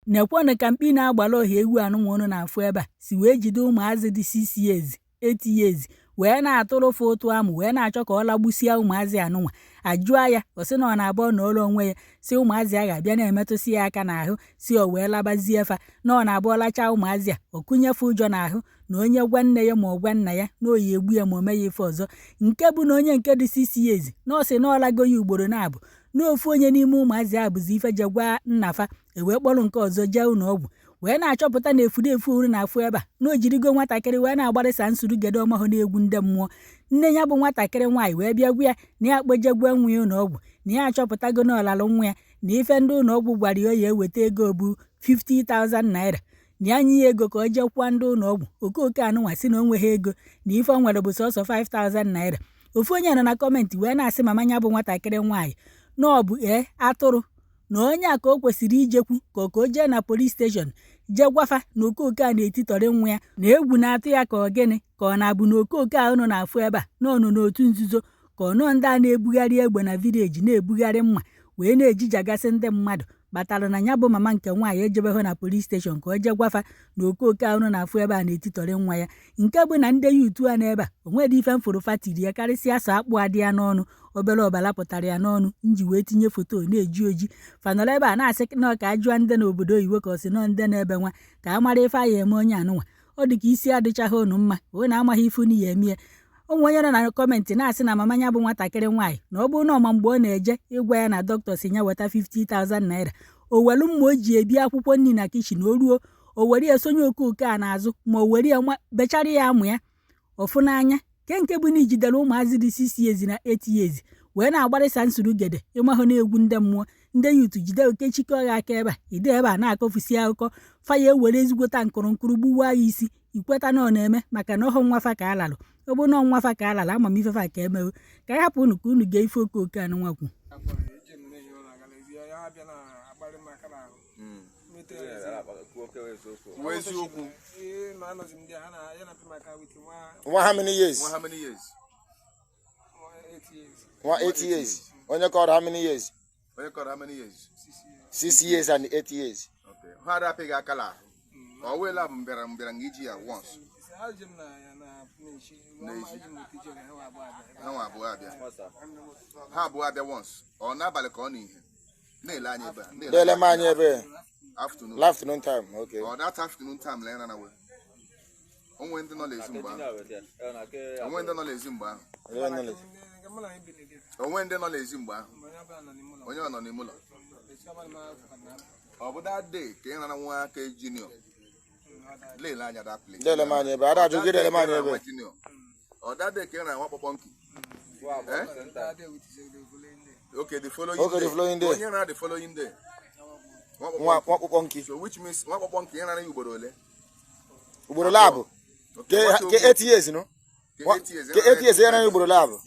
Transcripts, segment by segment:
nekwanụ ka mkpi na-agbala ọha ewu anụnwa unu na-afụ ebe a si wee jide ụmụazị dị 6 years 8 years wee na-atụrụ ụfụ ụtụ amụ wee na-achọ ka ọ lagbusia ụmụazị anụnwa. Ajụa ya ọ sị na ọ na-abụ n'ụlọ onwe ya si ụmụazị a ga-abịa na-emetụsị ya aka n'ahụ si o wee labazie fa na ọ na-abụ ọlacha ụmụazị a ọ kụnyefe ụjọ n'ahụ na onye gwa nne ya ma ọ gwa nna ya na oyi egbu ya ma o meghị ife ọzọ. Nke bụ na onye nke dị 6 years na ọ sị na ọ lago ya ugboro na-abụ n'ofu onye n'ime ụmụazị a bụzi ife je gwa nnafa ewee kpọrọ nke ọzọ jee ụlọ ọgwụ wee na-achọpụta na efudefu unu na-afụ ebe a na o jirigo nwatakịrị wee na-agbarịsa nsurugede ọmahụ na-egwu ndị mmụọ. Nne ya bụ nwatakịrị nwaanyị wee bịa gwa ya na ya kpejegwe nwa ya ụlọ ọgwụ na ya achọpụtago na ọlalụ nwa ya na ife ndị ụlọ ọgwụ gwara ya ya eweta ego bụ 50,000 naira na ya nye ya ego ka o jee kwụọ ndị ụlọ ọgwụ. Okoke anụnwa si na o nweghị ego na ife o nwere bụ sọsọ 5,000 naira. Ofu onye nọ na kọmentị wee na-asị mama ya bụ nwatakịrị nwaanyị na ọ bụ atụrụ na onye a ka o kwesịrị ijekwu ka o jee na polis steshọn jee gwafa na Okoke a na-etitọrị nwa ya na egwu na-atụ ya ka ọ gịnị ka ọ na-abụ na Okoke a unu na-afụ ebe a na ọnụ n'otu nzuzo ka ọ nọ ndị a na-ebugharị egbe na vileji na-ebugharị mma wee na-ejijagasị ndị mmadụ batara na ya bụ mama nke nwaanyị ejebeghị na polis steshọn ka o jee gwafa na Okoke a unu na-afụ ebe a na-etitọrị nwa ya. Nke bụ na ndị yutu a n'ebe a o nwere ife mfụrụ fatiri ya karịsịa so akpụ adị ya n'ọnụ obere ọbara pụtara ya n'ọnụ nji wee tinye foto na-eji oji fanọrọ ebe a na-asị na ọ ka ajụọ ndị n'obodo oyibo ka ọ sị nọ ndị na-ebe nwa ka a mara ife aya eme onye anụnwa ọ dị ka isi adịchaghị unu mma o na-amaghị ifu na ya emie. Ụmụ onye nọ na kọmentị na-asị na mama ya bụ nwatakịrị nwaanyị na ọ bụrụ na ọma mgbe ọ na-eje ịgwa ya na dọkịta si ya weta 50,000 naira o welu mma o ji ebi akwụkwọ nri na kichin o ruo o were ya sonye Okoke a n'azụ ma o were ya bechara ya amụ ya ọfụ n'anya nke bụ na ijidere ụmụazị dị 6 years na 8 years wee na-agbarịsa nsurugede ịmahụ na-egwu ndị mmụọ. Ndị yutu jide Okechike ọgha aka ebe a ide ebe a na-akọfusi akụkọ faya ewere ezigbota nkụrụnkụrụ gbuwa ya isi ikweta na ọ na-eme maka na ọhụ nwafa ka alalụ ọ bụ na nwafa ka alalụ amamifefa ka emewe ka anyị hapụ unu ka unu gee ife Okoke anụnwakwu. How many years? 8 years. Onye called how many years? 6 years and 8 years. Okay. How do I pick a color? Or will I be once? No, how about once? Or not balcony? Afternoon time, okay. Or that afternoon time, Lena away. On when the knowledge in Bar. On when the knowledge in Bar. On when the knowledge in Bar. When you're on the Muller. Over that day, came on a 1K junior. Lay line at that place. Delemania, but I don't get Delemania. Or that day came on a punky. Okay, the following day. The following day. What punky? So which means what punky and you borole? Uborolabo. 8 years, no? 8 years, you borolabo.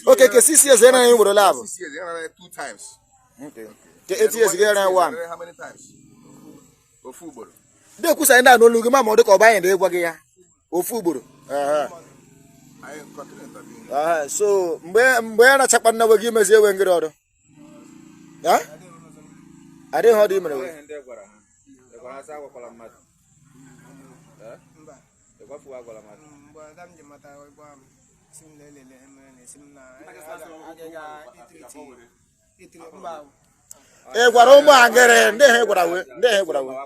Okay, 6 years, you borolabo. 6 years, 2 times. Okay. 8 years, one. How many times? O football. They could say that no look, Mamma, the Coba and the Wagaya. O football. I am confident. So, where a chapan never give me a when order. Huh? I didn't hold him away. Guaroma and get in there. What I will. There, what I will.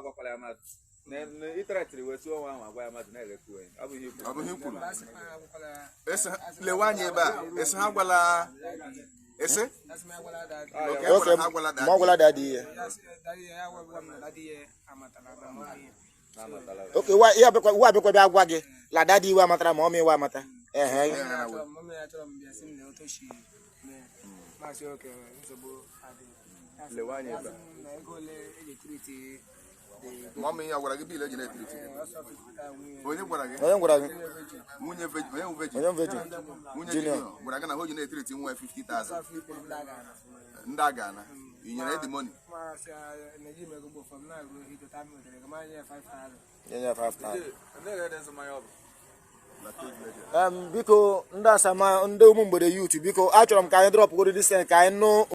It's Hagwala. Is it? Okay, Mogula daddy. Okay, why? Yeah, because I waggy. La daddy, wa matra, mommy, wa mata. Mommy, I will be legendary. When you were going to hold you 50,000. Ndagana, you need the money. Yeah, 5,000. Because that's a man on the youth because actually I'm kind of drop go to this and kind no.